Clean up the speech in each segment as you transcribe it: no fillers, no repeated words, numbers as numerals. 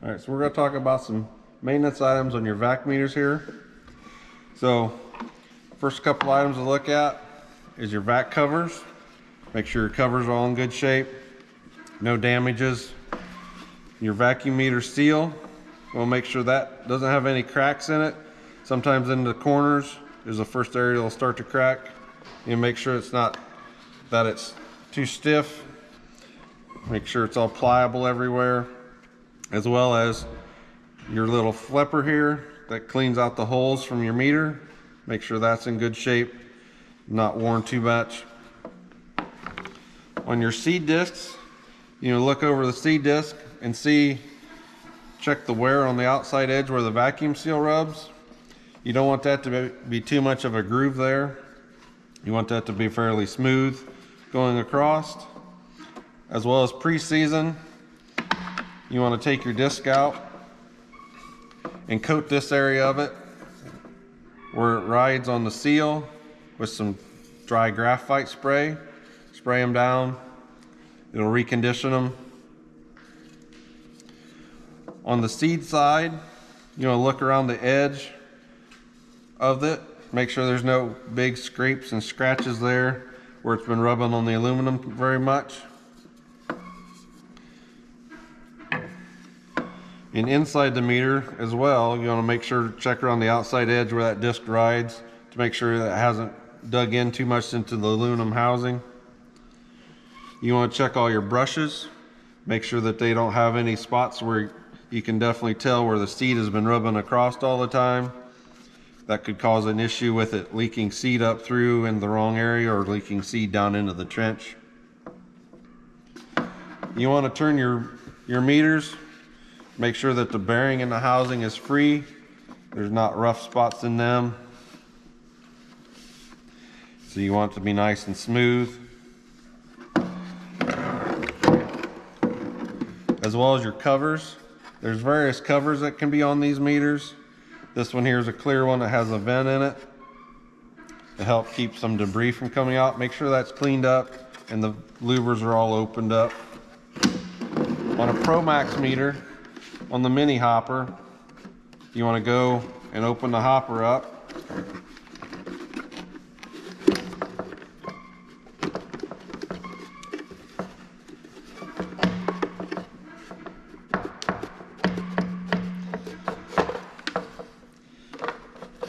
All right, so we're going to talk about some maintenance items on your vac meters here. So first couple items to look at is your vac covers. Make sure your covers are all in good shape, no damages. Your vacuum meter seal, we'll make sure that doesn't have any cracks in it. Sometimes in the corners is the first area that'll start to crack. You make sure it's not that it's too stiff. Make sure it's all pliable everywhere, as well as your little flipper here that cleans out the holes from your meter. Make sure that's in good shape, not worn too much. On your seed discs, look over the seed disc and check the wear on the outside edge where the vacuum seal rubs. You don't want that to be too much of a groove there. You want that to be fairly smooth going across. As well as pre-season, you want to take your disc out and coat this area of it where it rides on the seal with some dry graphite spray. Spray them down, it'll recondition them. On the seed side, look around the edge of it, make sure there's no big scrapes and scratches there where it's been rubbing on the aluminum very much. And inside the meter as well, you want to make sure, check around the outside edge where that disc rides to make sure that it hasn't dug in too much into the aluminum housing. You want to check all your brushes, make sure that they don't have any spots where you can definitely tell where the seed has been rubbing across all the time. That could cause an issue with it leaking seed up through in the wrong area or leaking seed down into the trench. You want to turn your meters, make sure that the bearing in the housing is free. There's not rough spots in them. So you want it to be nice and smooth. As well as your covers. There's various covers that can be on these meters. This one here is a clear one that has a vent in it to help keep some debris from coming out. Make sure that's cleaned up and the louvers are all opened up. On a Pro Max meter, on the mini hopper, you want to go and open the hopper up.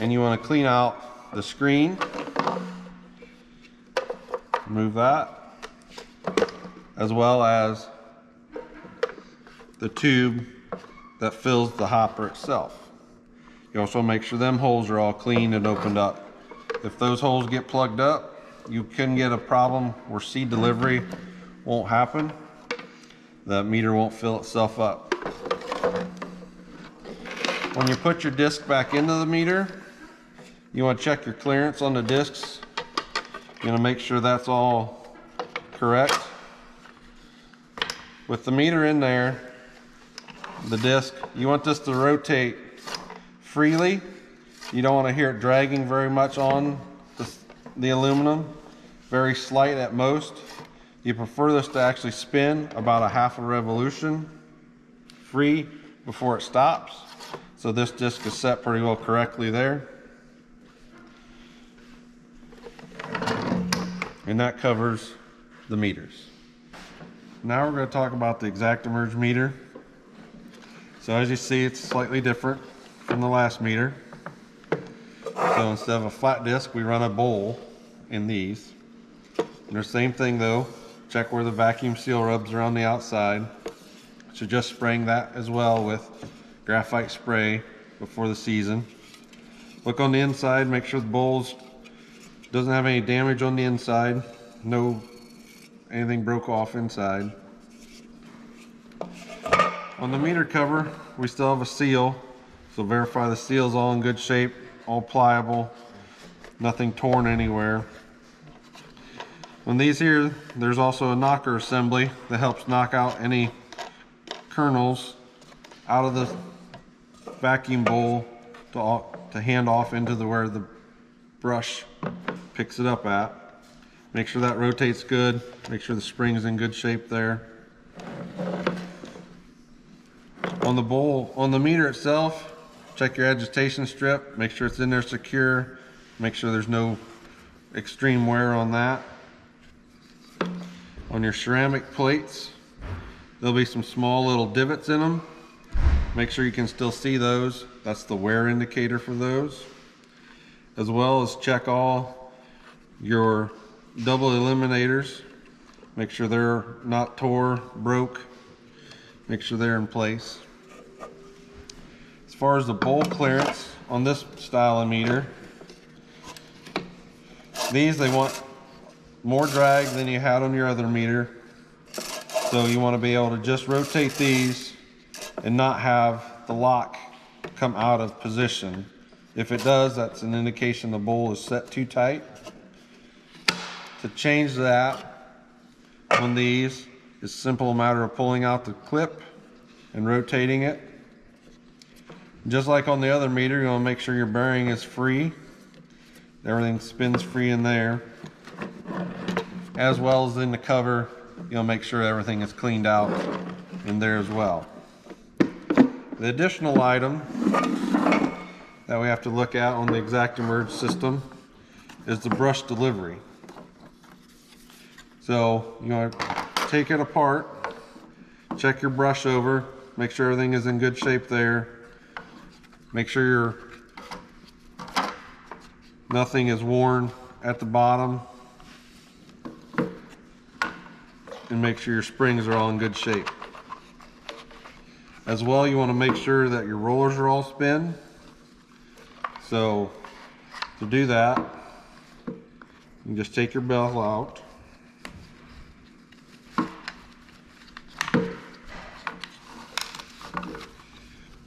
And you want to clean out the screen. Remove that, as well as the tube that fills the hopper itself. You also make sure them holes are all clean and opened up. If those holes get plugged up, you can get a problem where seed delivery won't happen. The meter won't fill itself up. When you put your disc back into the meter, you want to check your clearance on the discs. You're going to make sure that's all correct. With the meter in there, the disc, you want this to rotate freely. You don't want to hear it dragging very much on the aluminum, very slight at most. You prefer this to actually spin about a half a revolution free before it stops. So this disc is set pretty well correctly there. And that covers the meters. Now we're going to talk about the ExactEmerge meter. So as you see, it's slightly different from the last meter. So instead of a flat disc, we run a bowl in these. And the same thing though, check where the vacuum seal rubs are on the outside. So just spraying that as well with graphite spray before the season. Look on the inside, make sure the bowls doesn't have any damage on the inside. Anything broke off inside. On the meter cover, we still have a seal. So verify the seal's all in good shape, all pliable, nothing torn anywhere. On these here, there's also a knocker assembly that helps knock out any kernels out of the vacuum bowl to hand off into where the brush picks it up at. Make sure that rotates good. Make sure the spring is in good shape there. On the bowl, on the meter itself, check your agitation strip, make sure it's in there secure, make sure there's no extreme wear on that. On your ceramic plates, there'll be some small little divots in them. Make sure you can still see those. That's the wear indicator for those. As well as check all your double eliminators. Make sure they're not tore, broke. Make sure they're in place. As far as the bowl clearance on this style of meter, these, they want more drag than you had on your other meter. So you want to be able to just rotate these and not have the lock come out of position. If it does, that's an indication the bowl is set too tight. To change that on these, it's a simple matter of pulling out the clip and rotating it. Just like on the other meter, you want to make sure your bearing is free. Everything spins free in there. As well as in the cover, you'll make sure everything is cleaned out in there as well. The additional item that we have to look at on the Exact-Emerge system is the brush delivery. So you want to take it apart, check your brush over, make sure everything is in good shape there. Make sure nothing is worn at the bottom. And make sure your springs are all in good shape. As well, you want to make sure that your rollers are all spin. So to do that, you just take your bevel out.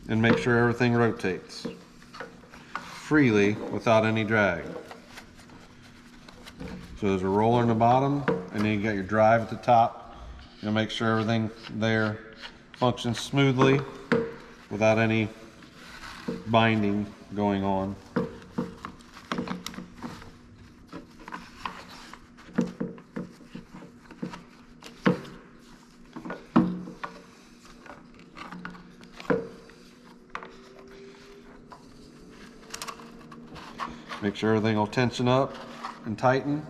And make sure everything rotates freely without any drag. So there's a roller in the bottom, and then you got your drive at the top. You'll make sure everything there functions smoothly without any binding going on. Make sure everything will tension up and tighten.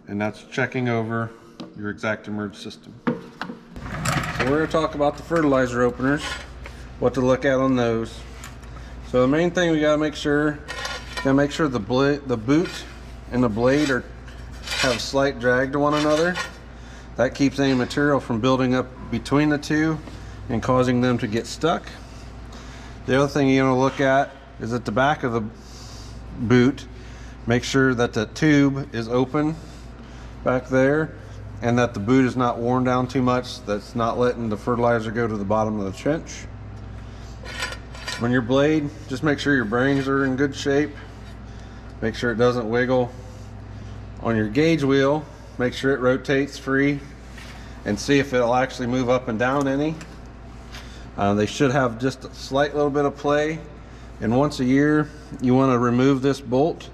And that's checking over your Exact-Emerge system. So we're going to talk about the fertilizer openers, what to look at on those. So the main thing we got to make sure, the boot and the blade have slight drag to one another. That keeps any material from building up between the two and causing them to get stuck. The other thing you want to look at is at the back of the boot, make sure that the tube is open back there and that the boot is not worn down too much, that's not letting the fertilizer go to the bottom of the trench. On your blade, just make sure your bearings are in good shape, make sure it doesn't wiggle. On your gauge wheel, make sure it rotates free and see if it'll actually move up and down any. They should have just a slight little bit of play. And once a year, you want to remove this bolt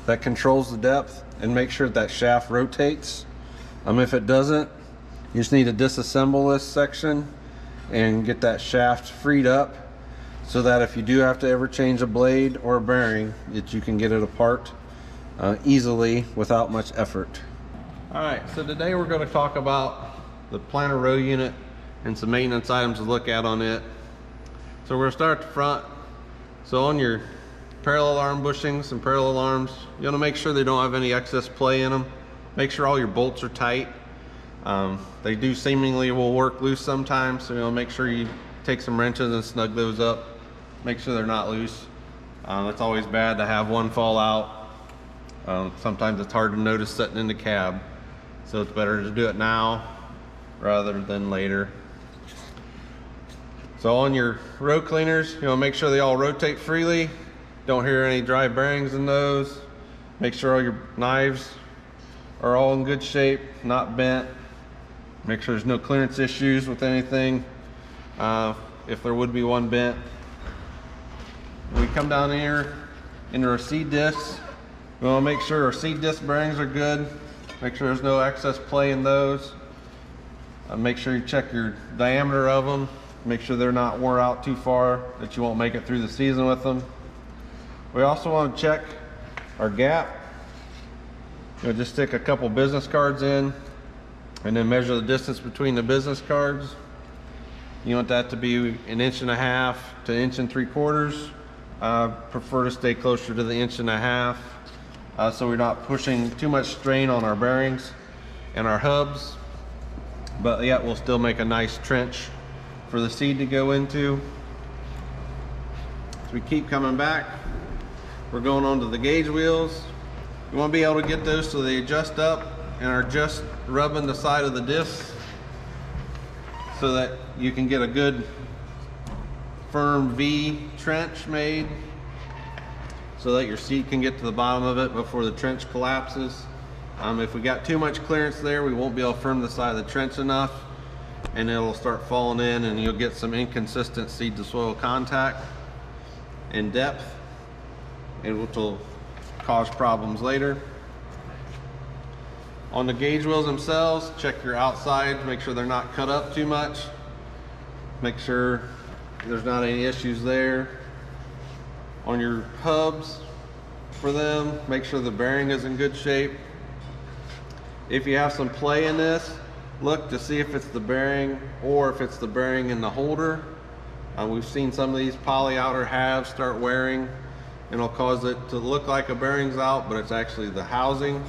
that controls the depth and make sure that shaft rotates. If it doesn't, you just need to disassemble this section and get that shaft freed up so that if you do have to ever change a blade or a bearing, that you can get it apart easily without much effort. Alright, so today we're going to talk about the planter row unit and some maintenance items to look at on it. So we're going to start at the front. So on your parallel arm bushings and parallel arms, you want to make sure they don't have any excess play in them. Make sure all your bolts are tight. They do seemingly will work loose sometimes, so you want to make sure you take some wrenches and snug those up. Make sure they're not loose. It's always bad to have one fall out. Sometimes it's hard to notice sitting in the cab, so it's better to do it now rather than later. So on your row cleaners, you want to make sure they all rotate freely. Don't hear any dry bearings in those. Make sure all your knives are all in good shape, not bent. Make sure there's no clearance issues with anything. If there would be one bent. When we come down here into our seed discs, we want to make sure our seed disc bearings are good. Make sure there's no excess play in those. Make sure you check your diameter of them. Make sure they're not wore out too far that you won't make it through the season with them. We also want to check our gap. Just stick a couple business cards in and then measure the distance between the business cards. You want that to be 1.5 to 1 3/4. I prefer to stay closer to the 1.5 so we're not pushing too much strain on our bearings and our hubs, but yet we'll still make a nice trench for the seed to go into. As we keep coming back, we're going on to the gauge wheels. You want to be able to get those so they adjust up and are just rubbing the side of the disc so that you can get a good firm V trench made so that your seed can get to the bottom of it before the trench collapses. If we got too much clearance there, we won't be able to firm the side of the trench enough, and it'll start falling in and you'll get some inconsistent seed to soil contact in depth, and which will cause problems later. On the gauge wheels themselves, check your outside, make sure they're not cut up too much. Make sure there's not any issues there. On your hubs for them, make sure the bearing is in good shape. If you have some play in this, look to see if it's the bearing or if it's the bearing in the holder. We've seen some of these poly outer halves start wearing, and it'll cause it to look like a bearing's out, but it's actually the housing.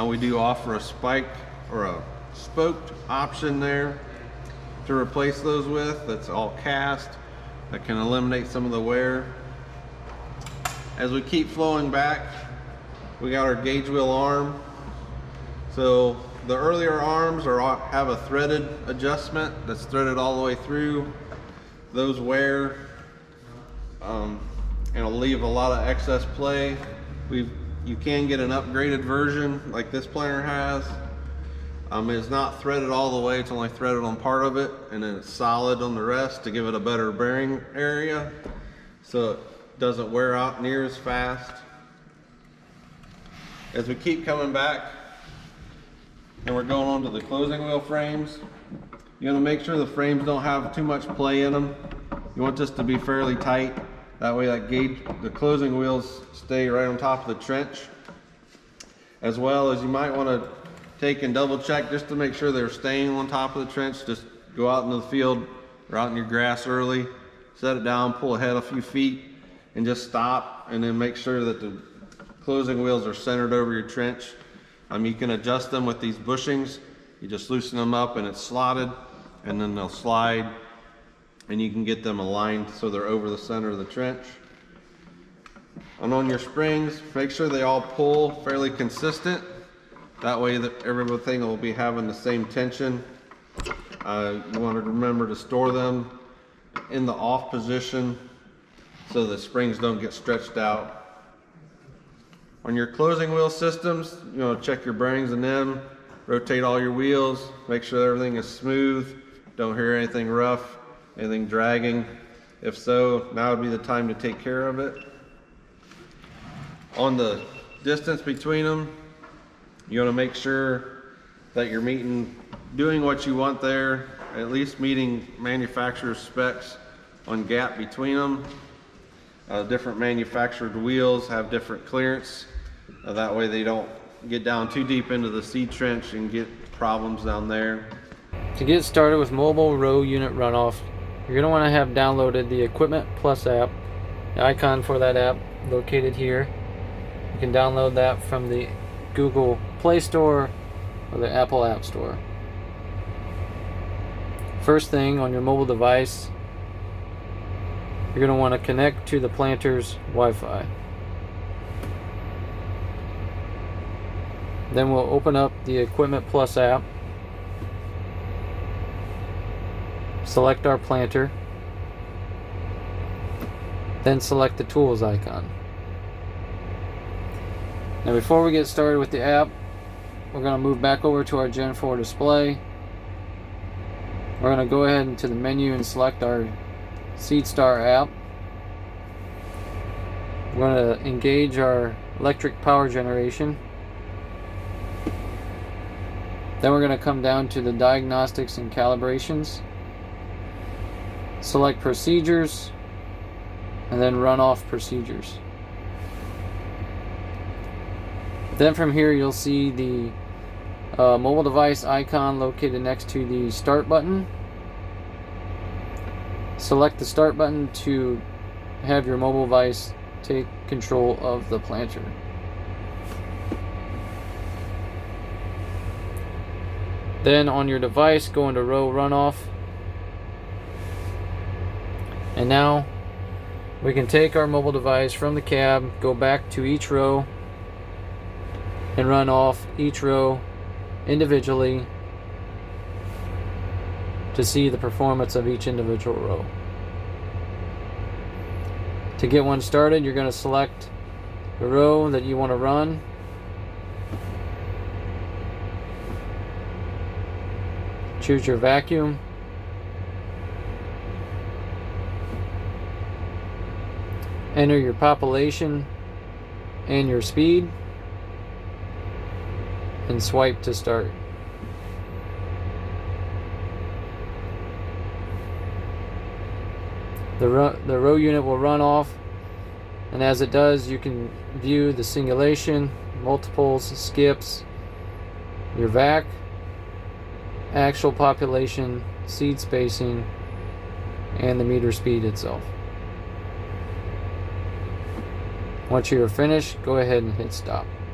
We do offer a spike or a spoked option there to replace those with. That's all cast. That can eliminate some of the wear. As we keep flowing back, we got our gauge wheel arm. So the earlier arms have a threaded adjustment that's threaded all the way through. Those wear and it'll leave a lot of excess play. You can get an upgraded version like this planer has. It's not threaded all the way, it's only threaded on part of it, and then it's solid on the rest to give it a better bearing area so it doesn't wear out near as fast. As we keep coming back and we're going on to the closing wheel frames, you want to make sure the frames don't have too much play in them. You want this to be fairly tight. That way the closing wheels stay right on top of the trench. As well as you might want to take and double check just to make sure they're staying on top of the trench. Just go out into the field or out in your grass early, set it down, pull ahead a few feet, and just stop, and then make sure that the closing wheels are centered over your trench. You can adjust them with these bushings. You just loosen them up and it's slotted, and then they'll slide, and you can get them aligned so they're over the center of the trench. And on your springs, make sure they all pull fairly consistent. That way that everything will be having the same tension. You want to remember to store them in the off position so the springs don't get stretched out. On your closing wheel systems, check your bearings in them, rotate all your wheels, make sure everything is smooth, don't hear anything rough, anything dragging. If so, now would be the time to take care of it. On the distance between them, you want to make sure that you're doing what you want there, at least meeting manufacturer's specs on gap between them. Different manufactured wheels have different clearance. That way they don't get down too deep into the seed trench and get problems down there. To get started with mobile row unit runoff, you're going to want to have downloaded the Equipment Plus app. The icon for that app located here. You can download that from the Google Play Store or the Apple App Store. First thing on your mobile device, you're going to want to connect to the planter's Wi-Fi. Then we'll open up the Equipment Plus app, select our planter, then select the tools icon. Now before we get started with the app, we're going to move back over to our Gen 4 display. We're going to go ahead into the menu and select our SeedStar app. We're going to engage our electric power generation. Then we're going to come down to the diagnostics and calibrations. select procedures, and then run off procedures. Then from here you'll see the mobile device icon located next to the start button. Select the start button to have your mobile device take control of the planter. Then on your device, go into row runoff. And now we can take our mobile device from the cab, go back to each row, and run off each row individually to see the performance of each individual row. To get one started, you're going to select the row that you want to run. Choose your vacuum. Enter your population and your speed, and swipe to start. The row unit will run off, and as it does, you can view the singulation, multiples, skips, your vac, actual population, seed spacing, and the meter speed itself. Once you're finished, go ahead and hit stop.